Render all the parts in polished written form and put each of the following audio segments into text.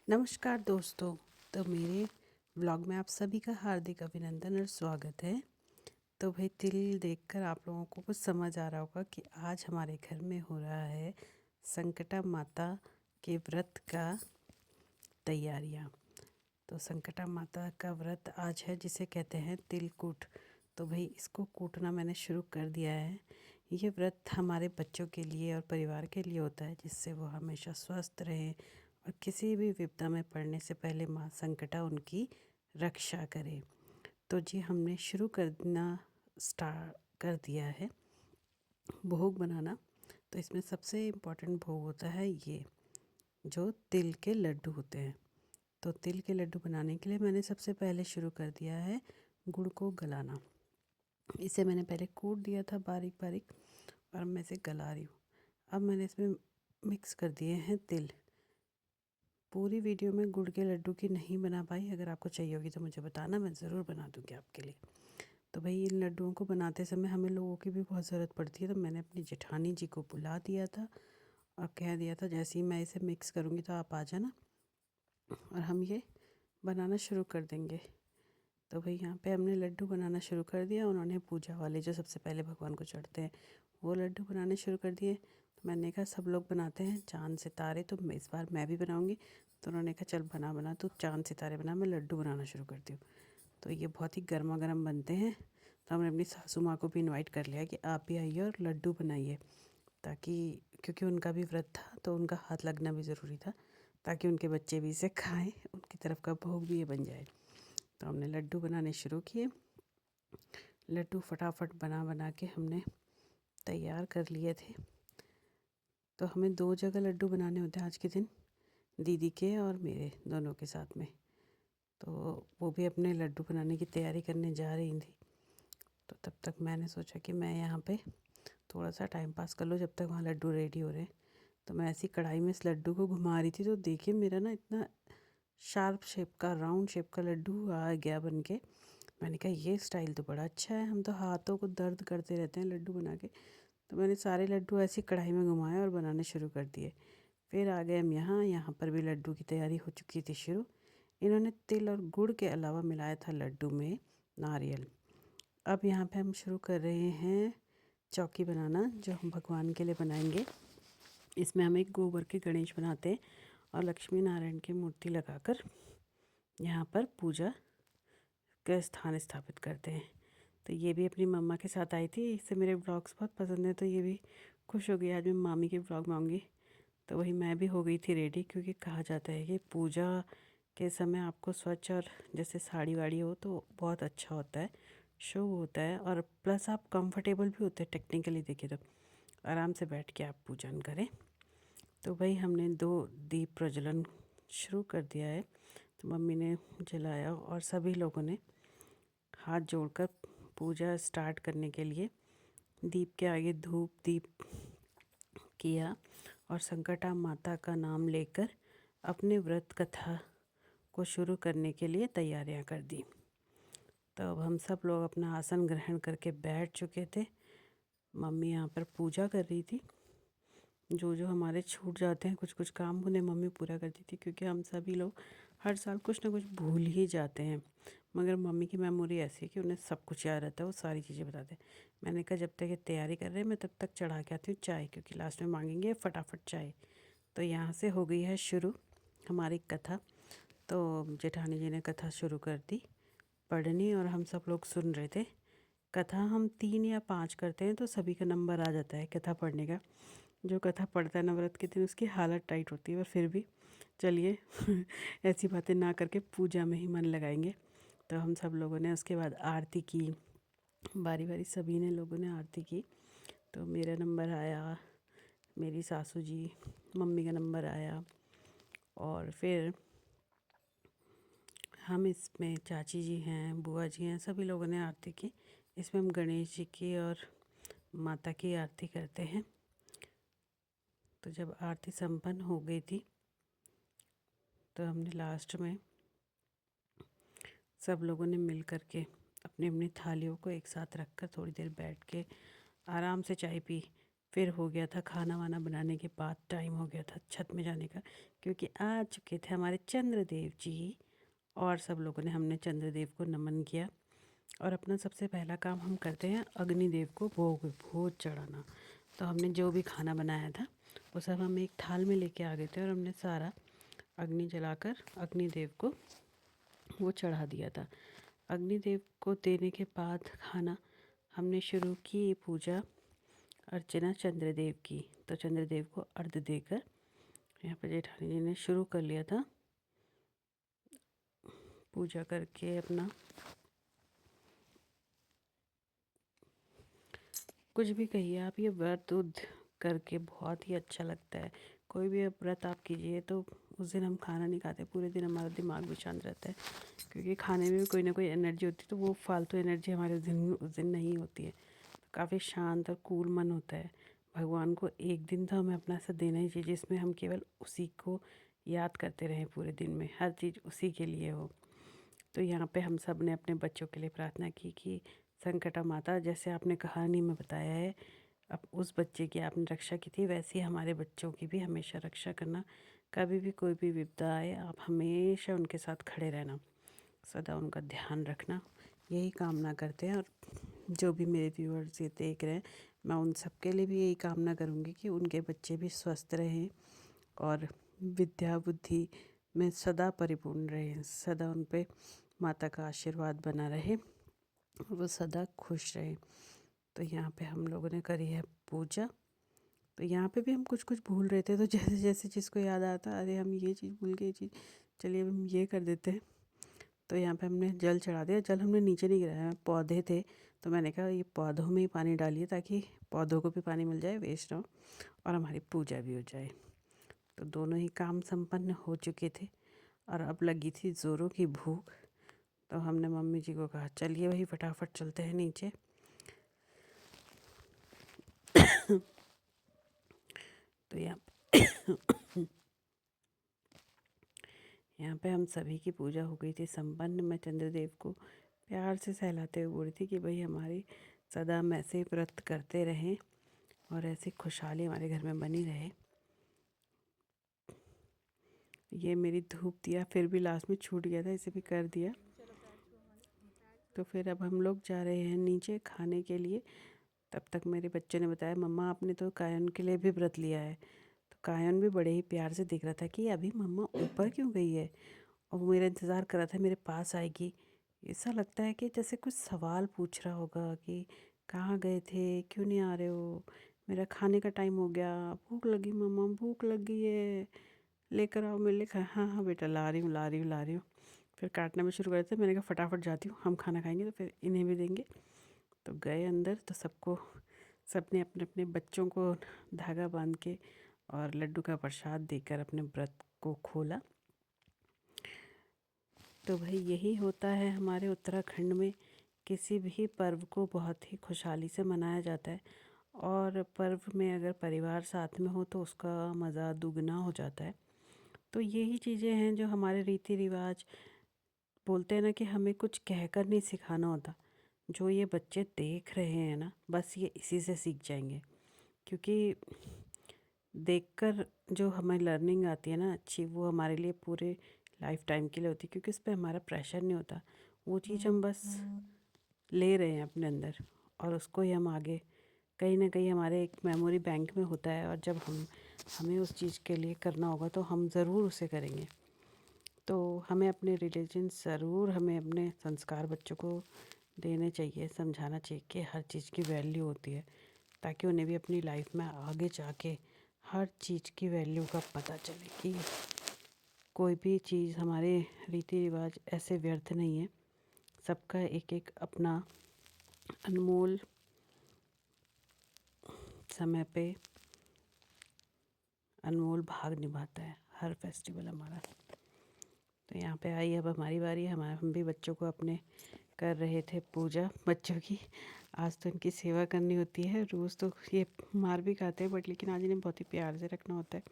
नमस्कार दोस्तों। तो मेरे ब्लॉग में आप सभी का हार्दिक अभिनंदन और स्वागत है। तो भाई तिल देखकर आप लोगों को कुछ समझ आ रहा होगा कि आज हमारे घर में हो रहा है संकटा माता के व्रत का तैयारियाँ। तो संकटा माता का व्रत आज है जिसे कहते हैं तिलकुट। तो भाई इसको कूटना मैंने शुरू कर दिया है। ये व्रत हमारे बच्चों के लिए और परिवार के लिए होता है जिससे वो हमेशा स्वस्थ रहें और किसी भी विपदा में पड़ने से पहले माँ संकटा उनकी रक्षा करे। तो जी हमने शुरू करना स्टार्ट कर दिया है भोग बनाना। तो इसमें सबसे इम्पोर्टेंट भोग होता है ये जो तिल के लड्डू होते हैं। तो तिल के लड्डू बनाने के लिए मैंने सबसे पहले शुरू कर दिया है गुड़ को गलाना। इसे मैंने पहले कूट दिया था बारीक बारीक और मैं इसे गला रही हूँ। अब मैंने इसमें मिक्स कर दिए हैं तिल। पूरी वीडियो में गुड़ के लड्डू की नहीं बना पाई, अगर आपको चाहिए होगी तो मुझे बताना, मैं ज़रूर बना दूँगी आपके लिए। तो भाई इन लड्डुओं को बनाते समय हमें लोगों की भी बहुत ज़रूरत पड़ती है। तो मैंने अपनी जेठानी जी को बुला दिया था और कह दिया था जैसे ही मैं इसे मिक्स करूँगी तो आप आ जाना और हम ये बनाना शुरू कर देंगे। तो भाई यहाँ पे हमने लड्डू बनाना शुरू कर दिया। उन्होंने पूजा वाले जो सबसे पहले भगवान को चढ़ते हैं वो लड्डू बनाने शुरू कर दिए। तो मैंने कहा सब लोग बनाते हैं चाँद सितारे, तो इस बार मैं भी बनाऊँगी। तो उन्होंने कहा चल बना बना, तो चाँद सितारे बना, मैं लड्डू बनाना शुरू करती हूँ। तो ये बहुत ही गर्मा गर्म बनते हैं। तो हमने अपनी सासू माँ को भी इनवाइट कर लिया कि आप भी आइए और लड्डू बनाइए, ताकि क्योंकि उनका भी व्रत था तो उनका हाथ लगना भी ज़रूरी था, ताकि उनके बच्चे भी इसे खाएं, उनकी तरफ का भोग भी ये बन जाए। तो हमने लड्डू बनाने शुरू किए। लड्डू फटाफट बना बना के हमने तैयार कर लिए थे। तो हमें 2 जगह लड्डू बनाने होते हैं आज के दिन, दीदी के और मेरे दोनों के साथ में। तो वो भी अपने लड्डू बनाने की तैयारी करने जा रही थी। तो तब तक मैंने सोचा कि मैं यहाँ पे थोड़ा सा टाइम पास कर लूँ जब तक वहाँ लड्डू रेडी हो रहे हैं। तो मैं ऐसी कढ़ाई में इस लड्डू को घुमा रही थी, तो देखिए मेरा ना इतना शार्प शेप का, राउंड शेप का लड्डू आ गया बन के। मैंने कहा ये स्टाइल तो बड़ा अच्छा है, हम तो हाथों को दर्द करते रहते हैं लड्डू बना के। तो मैंने सारे लड्डू ऐसी कढ़ाई में घुमाए और बनाने शुरू कर दिए। फिर आ गए हम यहाँ पर भी लड्डू की तैयारी हो चुकी थी शुरू। इन्होंने तिल और गुड़ के अलावा मिलाया था लड्डू में नारियल। अब यहाँ पे हम शुरू कर रहे हैं चौकी बनाना, जो हम भगवान के लिए बनाएंगे। इसमें हम एक गोबर के गणेश बनाते हैं और लक्ष्मी नारायण की मूर्ति लगाकर यहाँ पर पूजा का स्थान स्थापित करते हैं। तो ये भी अपनी मम्मा के साथ आई थी, इससे मेरे ब्लॉग्स बहुत पसंद है, तो ये भी खुश हो गई आज मैं मामी के ब्लॉग में आऊँगी। तो वही मैं भी हो गई थी रेडी, क्योंकि कहा जाता है कि पूजा के समय आपको स्वच्छ और जैसे साड़ी वाड़ी हो तो बहुत अच्छा होता है, शुभ होता है, और प्लस आप कंफर्टेबल भी होते हैं। टेक्निकली देखिए तो आराम से बैठ के आप पूजन करें। तो भाई हमने 2 दीप प्रज्वलन शुरू कर दिया है। तो मम्मी ने जलाया और सभी लोगों ने हाथ जोड़कर पूजा स्टार्ट करने के लिए दीप के आगे धूप दीप किया और संकटा माता का नाम लेकर अपने व्रत कथा को शुरू करने के लिए तैयारियां कर दी। तो अब हम सब लोग अपना आसन ग्रहण करके बैठ चुके थे। मम्मी यहाँ पर पूजा कर रही थी। जो जो हमारे छूट जाते हैं कुछ कुछ काम, उन्हें मम्मी पूरा करती थी, क्योंकि हम सभी लोग हर साल कुछ ना कुछ भूल ही जाते हैं। मगर मम्मी की मेमोरी ऐसी है कि उन्हें सब कुछ याद रहता है, वो सारी चीज़ें बताते हैं। मैंने कहा जब तक ये तैयारी कर रहे हैं मैं तब तक चढ़ा के आती हूँ चाय, क्योंकि लास्ट में मांगेंगे फटाफट चाय। तो यहाँ से हो गई है शुरू हमारी कथा। तो जेठानी जी ने कथा शुरू कर दी पढ़नी और हम सब लोग सुन रहे थे। कथा हम 3 या 5 करते हैं तो सभी का नंबर आ जाता है कथा पढ़ने का। जो कथा पढ़ता है नवरात्र के दिन उसकी हालत टाइट होती है, पर फिर भी चलिए ऐसी बातें ना करके पूजा में ही मन लगाएंगे। तो हम सब लोगों ने उसके बाद आरती की, बारी बारी सभी ने लोगों ने आरती की। तो मेरा नंबर आया, मेरी सासू जी मम्मी का नंबर आया, और फिर हम इसमें चाची जी हैं, बुआ जी हैं, सभी लोगों ने आरती की। इसमें हम गणेश जी की और माता की आरती करते हैं। तो जब आरती संपन्न हो गई थी तो हमने लास्ट में सब लोगों ने मिल कर के अपनी अपनी थालियों को एक साथ रखकर थोड़ी देर बैठ के आराम से चाय पी। फिर हो गया था खाना वाना बनाने के बाद टाइम हो गया था छत में जाने का, क्योंकि आ चुके थे हमारे चंद्रदेव जी। और सब लोगों ने हमने चंद्रदेव को नमन किया। और अपना सबसे पहला काम हम करते हैं अग्निदेव को भोग भोज चढ़ाना। तो हमने जो भी खाना बनाया था वो सब हम एक थाल में लेके आ गए थे और हमने सारा अग्नि जलाकर अग्निदेव को वो चढ़ा दिया था। अग्निदेव को देने के बाद खाना हमने शुरू की पूजा अर्चना चंद्रदेव की। तो चंद्रदेव को अर्घ देकर यहाँ पर जेठानी जी ने शुरू कर लिया था पूजा करके अपना। कुछ भी कहिए आप, ये व्रत उद करके बहुत ही अच्छा लगता है। कोई भी व्रत आप कीजिए तो उस दिन हम खाना नहीं खाते, पूरे दिन हमारा दिमाग भी शांत रहता है, क्योंकि खाने में भी कोई ना कोई एनर्जी होती है। तो वो फालतू एनर्जी हमारे उस दिन नहीं होती है। काफ़ी शांत और कूल मन होता है। भगवान को एक दिन तो हमें अपना सा देना ही चाहिए जिसमें हम केवल उसी को याद करते रहें पूरे दिन में, हर चीज़ उसी के लिए हो। तो यहाँ पे हम सब ने अपने बच्चों के लिए प्रार्थना की कि संकटा माता, जैसे आपने कहानी में बताया है अब उस बच्चे की आपने रक्षा की थी, वैसे ही हमारे बच्चों की भी हमेशा रक्षा करना। कभी भी कोई भी विपदा आए आप हमेशा उनके साथ खड़े रहना, सदा उनका ध्यान रखना, यही कामना करते हैं। और जो भी मेरे व्यूअर्स ये देख रहे हैं, मैं उन सब के लिए भी यही कामना करूँगी कि उनके बच्चे भी स्वस्थ रहें और विद्या बुद्धि में सदा परिपूर्ण रहें, सदा उन पे माता का आशीर्वाद बना रहे, वो सदा खुश रहें। तो यहाँ पे हम लोगों ने करी है पूजा। तो यहाँ पे भी हम कुछ कुछ भूल रहे थे, तो जैसे जैसे जिसको याद आता, अरे हम ये चीज़ भूल गए, चीज़ चलिए अब हम ये कर देते हैं। तो यहाँ पे हमने जल चढ़ा दिया। जल हमने नीचे नहीं गिराया, पौधे थे तो मैंने कहा ये पौधों में ही पानी डालिए ताकि पौधों को भी पानी मिल जाए, वेस्ट ना हो, और हमारी पूजा भी हो जाए। तो दोनों ही काम संपन्न हो चुके थे और अब लगी थी ज़ोरों की भूख। तो हमने मम्मी जी को कहा चलिए भाई फटाफट चलते हैं नीचे। तो यहाँ पे हम सभी की पूजा हो गई थी संपन्न। मैं चंद्रदेव को प्यार से सहलाते हुए बोल रही थी कि भाई हमारी सदा हम ऐसे ही व्रत करते रहें और ऐसी खुशहाली हमारे घर में बनी रहे। ये मेरी धूप दिया फिर भी लास्ट में छूट गया था, इसे भी कर दिया। तो फिर अब हम लोग जा रहे हैं नीचे खाने के लिए। तब तक मेरे बच्चे ने बताया मम्मा आपने तो कायन के लिए भी व्रत लिया है। तो कायन भी बड़े ही प्यार से देख रहा था कि अभी मम्मा ऊपर क्यों गई है, और वो मेरा इंतज़ार कर रहा था मेरे पास आएगी। ऐसा लगता है कि जैसे कुछ सवाल पूछ रहा होगा कि कहाँ गए थे, क्यों नहीं आ रहे हो, मेरा खाने का टाइम हो गया, भूख लगी मम्मा, भूख लग गई है, लेकर आओ मेरे लिए हाँ हाँ बेटा ला रही हूँ ला रही हूँ ला रही हूँ। फिर काटना भी शुरू कर देते। मैंने कहा फटाफट जाती हूँ, हम खाना खाएंगे तो फिर इन्हें भी देंगे। तो गए अंदर तो सबने अपने अपने बच्चों को धागा बांध के और लड्डू का प्रसाद देकर अपने व्रत को खोला। तो भाई यही होता है हमारे उत्तराखंड में, किसी भी पर्व को बहुत ही खुशहाली से मनाया जाता है। और पर्व में अगर परिवार साथ में हो तो उसका मज़ा दुगना हो जाता है। तो यही चीज़ें हैं जो हमारे रीति रिवाज, बोलते हैं ना कि हमें कुछ कहकर नहीं सिखाना होता। जो ये बच्चे देख रहे हैं ना, बस ये इसी से सीख जाएंगे, क्योंकि देखकर जो हमें लर्निंग आती है ना अच्छी, वो हमारे लिए पूरे लाइफ टाइम के लिए होती है, क्योंकि उस पर हमारा प्रेशर नहीं होता। वो चीज़ हम बस ले रहे हैं अपने अंदर और उसको ही हम आगे कहीं ना कहीं हमारे एक मेमोरी बैंक में होता है। और जब हमें उस चीज़ के लिए करना होगा तो हम ज़रूर उसे करेंगे। तो हमें अपने रिलीजन ज़रूर, हमें अपने संस्कार बच्चों को देने चाहिए, समझाना चाहिए कि हर चीज़ की वैल्यू होती है, ताकि उन्हें भी अपनी लाइफ में आगे जाके हर चीज़ की वैल्यू का पता चले कि कोई भी चीज़, हमारे रीति रिवाज ऐसे व्यर्थ नहीं है। सबका एक एक अपना अनमोल समय पे अनमोल भाग निभाता है हर फेस्टिवल हमारा। तो यहाँ पे आई अब हमारी बारी। हम भी बच्चों को अपने कर रहे थे पूजा बच्चों की। आज तो इनकी सेवा करनी होती है, रोज़ तो ये मार भी खाते हैं बट लेकिन आज इन्हें बहुत ही प्यार से रखना होता है।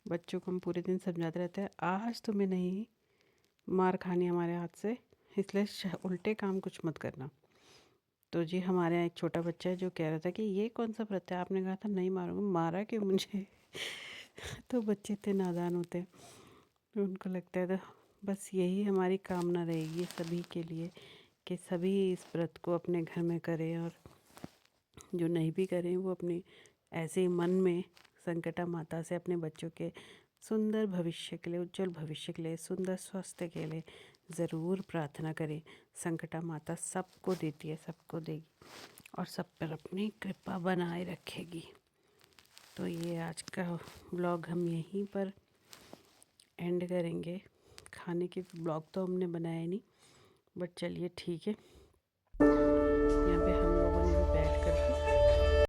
बच्चों को हम पूरे दिन समझाते रहते हैं आज तुम्हें नहीं मार खानी हमारे हाथ से, इसलिए उल्टे काम कुछ मत करना। तो जी हमारे यहाँ एक छोटा बच्चा है जो कह रहा था कि ये कौन सा व्रत है, आपने कहा था नहीं मारूंगा, मारा क्यों मुझे? तो बच्चे इतने नादान होते हैं, तो उनको लगता है, तो बस यही हमारी कामना रहेगी सभी के लिए कि सभी इस व्रत को अपने घर में करें, और जो नहीं भी करें वो अपने ऐसे ही मन में संकटा माता से अपने बच्चों के सुंदर भविष्य के लिए, उज्जवल भविष्य के लिए, सुंदर स्वास्थ्य के लिए ज़रूर प्रार्थना करें। संकटा माता सबको देती है, सबको देगी और सब पर अपनी कृपा बनाए रखेगी। तो ये आज का ब्लॉग हम यहीं पर एंड करेंगे। खाने के ब्लॉग तो हमने बनाया नहीं, बट चलिए ठीक है।